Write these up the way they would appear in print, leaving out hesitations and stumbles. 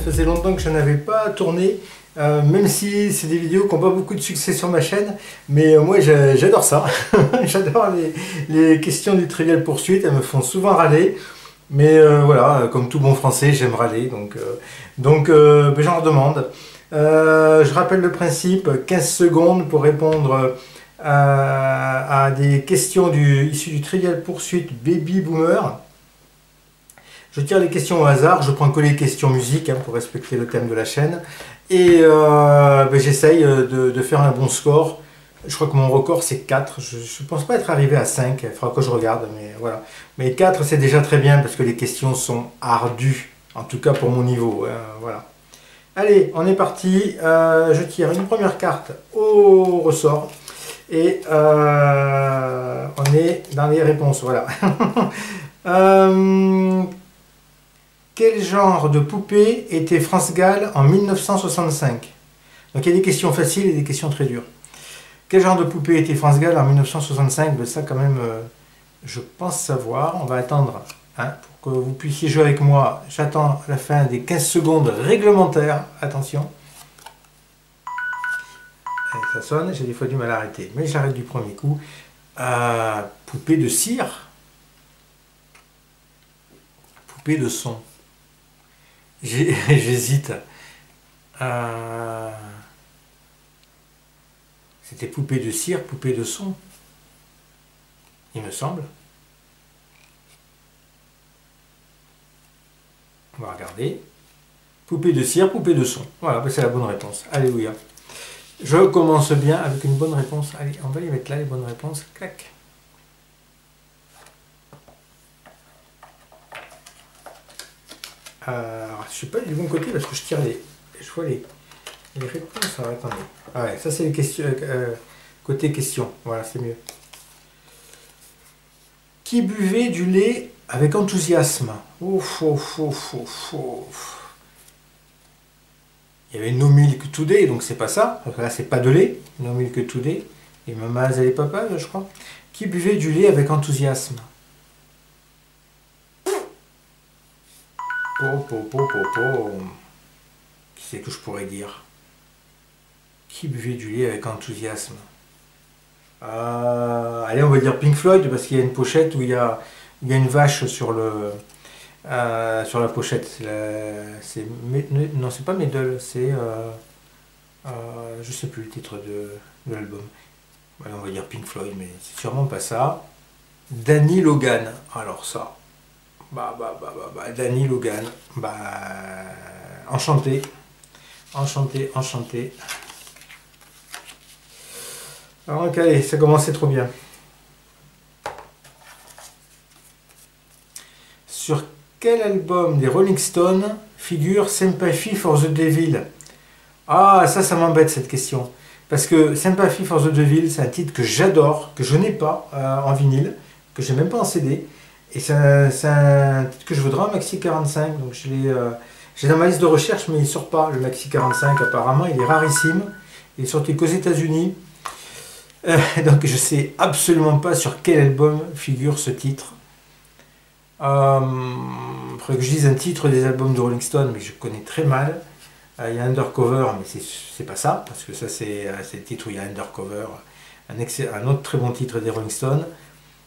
faisait longtemps que je n'avais pas tourné, même si c'est des vidéos qui n'ont pas beaucoup de succès sur ma chaîne, mais moi j'adore ça. J'adore les questions du Trivial Poursuite, elles me font souvent râler, mais voilà, comme tout bon français, j'aime râler, donc ben, j'en redemande. Je rappelle le principe, 15 secondes pour répondre à des questions issues du Trivial Poursuite Baby Boomer. Je tire les questions au hasard, je prends que les questions musique hein, pour respecter le thème de la chaîne. Et ben, j'essaye de faire un bon score. Je crois que mon record c'est 4. Je ne pense pas être arrivé à 5. Il faudra que je regarde. Mais voilà. Mais 4 c'est déjà très bien parce que les questions sont ardues. En tout cas pour mon niveau. Voilà. Allez, on est parti. Je tire une première carte au ressort. Et on est dans les réponses. Voilà. Quel genre de poupée était France Gall en 1965? Donc il y a des questions faciles et des questions très dures. Quel genre de poupée était France Gall en 1965? Ben, ça quand même, je pense savoir. On va attendre hein, pour que vous puissiez jouer avec moi. J'attends la fin des 15 secondes réglementaires. Attention. Allez, ça sonne, j'ai des fois du mal à arrêter. Mais j'arrête du premier coup. Poupée de cire. Poupée de son. J'hésite. C'était poupée de cire, poupée de son. Il me semble. On va regarder. Poupée de cire, poupée de son. Voilà, c'est la bonne réponse. Alléluia. Je commence bien avec une bonne réponse. Allez, on va les mettre là, les bonnes réponses. Clac. Alors, je ne suis pas du bon côté parce que je tire je vois les réponses. Alors, attendez. Ah ouais, ça c'est les questions. Côté question. Voilà, c'est mieux. Qui buvait du lait avec enthousiasme? Ouf, ouf, ouf, ouf, ouf. Il y avait No Milk Today, donc c'est pas ça. Là, c'est pas de lait. No Milk Today. Et Maman et Papa, je crois. Qui buvait du lait avec enthousiasme? Qui c'est que je pourrais dire? Qui buvait du lait avec enthousiasme? Allez, on va dire Pink Floyd, parce qu'il y a une pochette où il y a une vache sur la pochette. Non, c'est pas Medal, c'est... je sais plus le titre de l'album. Allez, on va dire Pink Floyd, mais c'est sûrement pas ça. Danny Logan. Alors ça... Danny Logan, enchanté, enchanté, enchanté. Alors, ok, allez, ça commençait trop bien. Sur quel album des Rolling Stones figure Sympathy for the Devil? Ah, ça m'embête cette question. Parce que Sympathy for the Devil, c'est un titre que j'adore, que je n'ai pas en vinyle, que je n'ai même pas en CD. Et c'est un titre que je voudrais en Maxi 45, donc j'ai dans ma liste de recherche, mais il ne sort pas, le Maxi 45 apparemment, il est rarissime, il est sorti qu'aux États-Unis, donc je ne sais absolument pas sur quel album figure ce titre. Il faudrait que je dise un titre des albums de Rolling Stone, mais je connais très mal. Il y a Undercover, mais c'est pas ça, parce que ça c'est le titre où il y a Undercover, un autre très bon titre des Rolling Stones.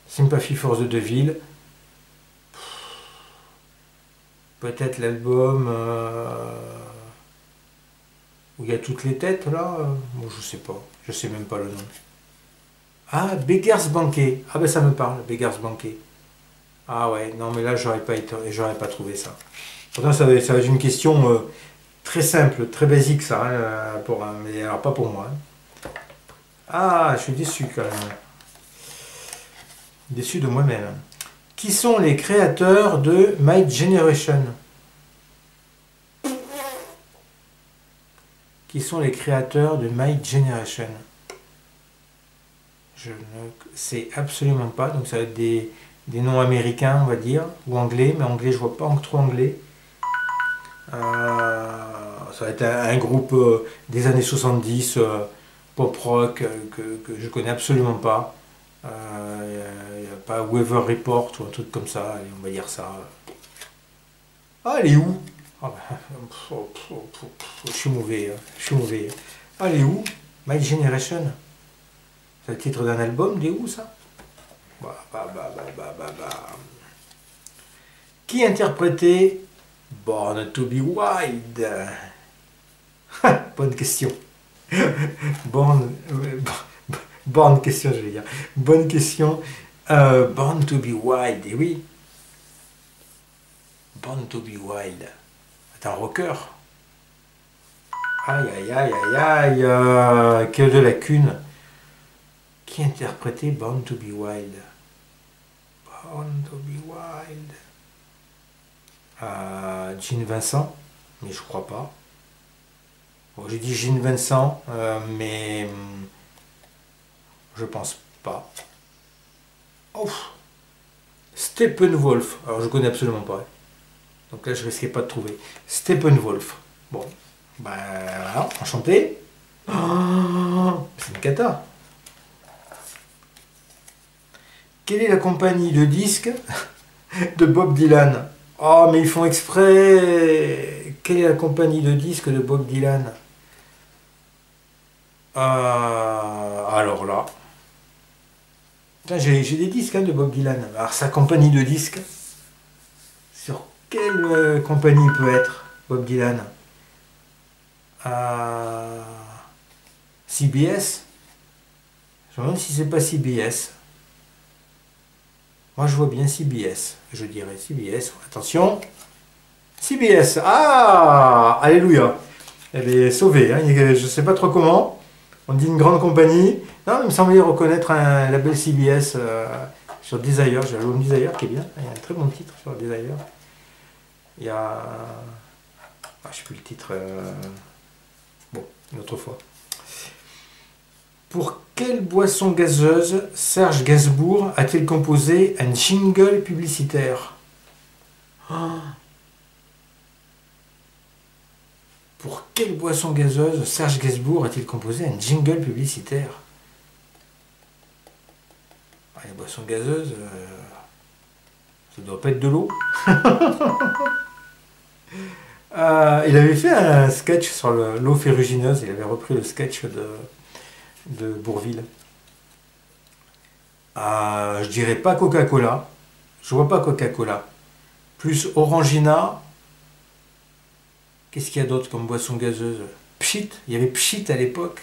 Sympathy for the Devil. Peut-être l'album où il y a toutes les têtes là. Bon, je sais pas, je sais même pas le nom. Ah, Beggars Banquet. Ah ben ça me parle, Beggars Banquet. Ah ouais, non mais là j'aurais pas trouvé ça. Pourtant ça va être une question très simple, très basique ça, hein, mais alors pas pour moi. Hein. Ah, je suis déçu quand même. Déçu de moi-même. Qui sont les créateurs de My Generation? Qui sont les créateurs de My Generation? Je ne sais absolument pas. Donc ça va être des noms américains, on va dire, ou anglais, mais anglais, je vois pas trop anglais. Ça va être un groupe des années 70, pop rock, que je connais absolument pas. Il n'y a pas Weather Report ou un truc comme ça, allez, on va dire ça. Ah, elle est où? Ah bah, je suis mauvais, hein, je suis mauvais. Allez où? My Generation. C'est le titre d'un album, des où ça? Bah. Qui interprétait Born to be Wild? Bonne question. Born, bonne question, je vais dire. Bonne question. Born to be Wild, et oui. Born to be Wild. C'est un rocker. Aïe, aïe, aïe, aïe, aïe. Que de lacunes. Qui interprétait Born to be Wild? Born to be Wild. Gene Vincent, mais je crois pas. Bon, j'ai dit Gene Vincent, mais je pense pas. Oh. Steppenwolf. Alors je connais absolument pas. Donc là je risquais pas de trouver. Steppenwolf. Bon, ben voilà, enchanté. Oh, c'est une cata. Quelle est la compagnie de disques de Bob Dylan? Oh, mais ils font exprès. Quelle est la compagnie de disques de Bob Dylan? Alors là. J'ai des disques hein, de Bob Dylan. Alors sa compagnie de disques. Sur quelle compagnie peut être Bob Dylan? CBS? Je me demande si c'est pas CBS. Moi je vois bien CBS. Je dirais CBS. Attention. CBS. Ah! Alléluia. Elle est sauvée. Hein. Je ne sais pas trop comment. On dit une grande compagnie. Non, il me semblait reconnaître un label CBS sur Desire. J'ai l'album Desire qui est bien. Il y a un très bon titre sur Desire. Il y a... je ne sais plus le titre. Bon, une autre fois. Pour quelle boisson gazeuse Serge Gainsbourg a-t-il composé un jingle publicitaire? Pour quelle boisson gazeuse Serge Gainsbourg a-t-il composé un jingle publicitaire? Les boissons gazeuses, ça doit pas être de l'eau. Il avait fait un sketch sur l'eau ferrugineuse, il avait repris le sketch de Bourvil. Je dirais pas Coca-Cola, je vois pas Coca-Cola. Plus Orangina. Qu'est-ce qu'il y a d'autre comme boisson gazeuse? Pchit, il y avait Pchit à l'époque.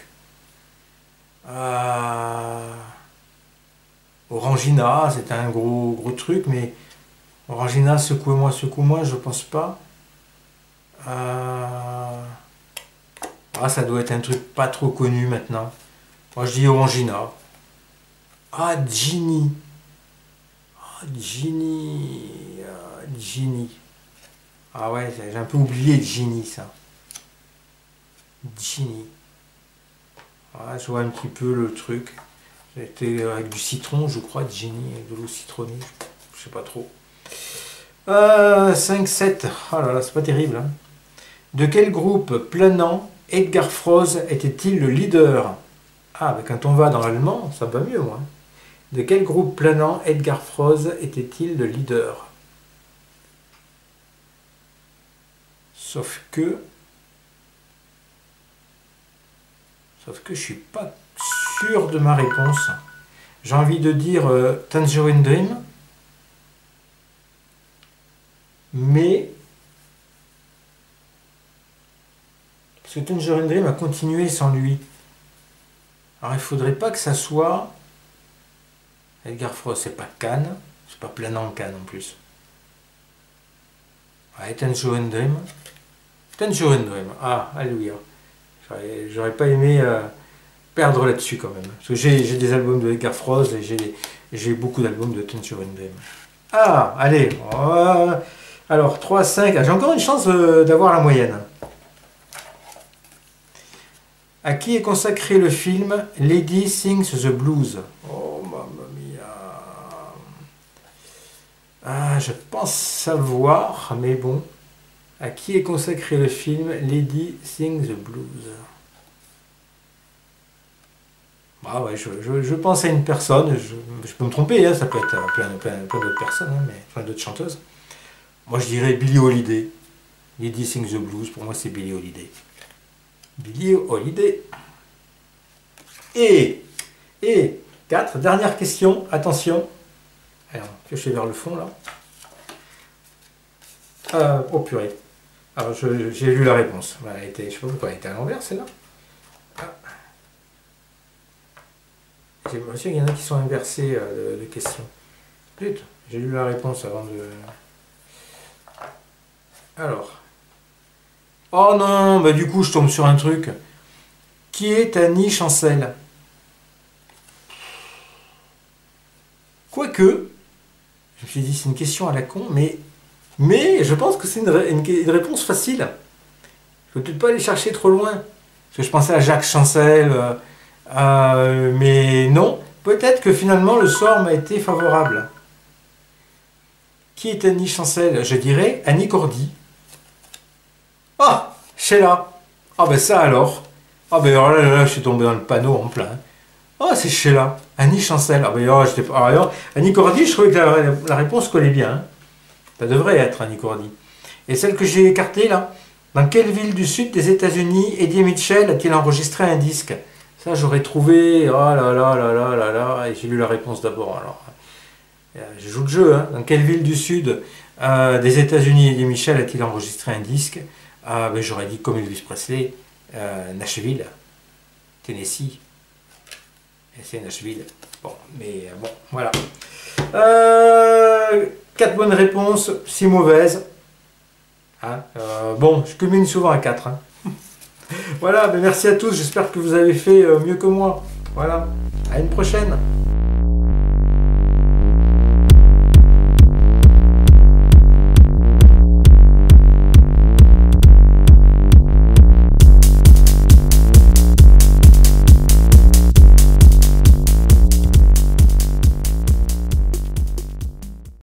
Orangina, c'était un gros truc, mais Orangina, secoue-moi, je pense pas. Ça doit être un truc pas trop connu maintenant. Moi je dis Orangina. Ginny. Ginny. Ah ouais, j'ai un peu oublié Ginny, ça. Ginny. Je vois un petit peu le truc. C'était avec du citron, je crois, Ginny, avec de l'eau citronnée. Je sais pas trop. 5-7. Oh là là, c'est pas terrible. Hein. De quel groupe planant Edgar Froese était-il le leader? Quand on va dans l'allemand, ça va mieux, moi. De quel groupe planant Edgar Froese était-il le leader? Sauf que je suis pas sûr de ma réponse. J'ai envie de dire Tangerine Dream, mais parce que Tangerine Dream a continué sans lui. Alors il faudrait pas que ça soit Edgar Froese, c'est pas Cannes, c'est pas Planant Cannes en plus. Tangerine Dream. Alléluia. J'aurais pas aimé perdre là-dessus quand même. Parce que j'ai des albums de Edgar Froese et j'ai beaucoup d'albums de Tangerine Dream. Allez. Alors, 3, 5. J'ai encore une chance d'avoir la moyenne. À qui est consacré le film Lady Sings the Blues? Oh, mamma mia. Je pense savoir, mais bon. À qui est consacré le film Lady Sings the Blues? Je pense à une personne, je peux me tromper, hein, ça peut être plein d'autres personnes, hein, mais plein d'autres chanteuses. Moi je dirais Billie Holiday. Lady Sings the Blues, pour moi c'est Billie Holiday. Billie Holiday. Et 4, dernière question, attention. Alors, piocher vers le fond là. Oh purée. Alors j'ai lu la réponse. Voilà, je sais pas pourquoi elle était à l'envers celle-là. J'ai l'impression qu'il y en a qui sont inversés de questions. Putain, j'ai lu la réponse avant de... Alors. Oh non, bah du coup je tombe sur un truc. Qui est Annie Chancel? Quoique, je me suis dit c'est une question à la con, mais je pense que c'est une réponse facile. Il ne faut peut-être pas aller chercher trop loin. Parce que je pensais à Jacques Chancel, mais non. Peut-être que finalement le sort m'a été favorable. Qui est Annie Chancel? Je dirais Annie Cordy. Ah, Sheila. Ah ben ça alors. Ah ben alors là, je suis tombé dans le panneau en plein. Ah c'est Sheila. Annie Chancel. Ah ben alors, j'étais pas... alors, Annie Cordy, je trouvais que la réponse collait bien. Hein. Ça devrait être Annie Cordy. Et celle que j'ai écartée là. Dans quelle ville du sud des États-Unis Eddie Mitchell a-t-il enregistré un disque? Ça j'aurais trouvé. Oh là là là là là là. Et j'ai lu la réponse d'abord. Alors, je joue le jeu. Hein. Dans quelle ville du sud des États-Unis Eddie Mitchell a-t-il enregistré un disque? Ben, j'aurais dit comme Elvis Presley, Nashville, Tennessee. Et c'est Nashville. Bon, mais bon, voilà. 4 bonnes réponses, 6 mauvaises. Hein, bon, je commune souvent à 4. Hein. Voilà, ben merci à tous. J'espère que vous avez fait mieux que moi. Voilà, à une prochaine.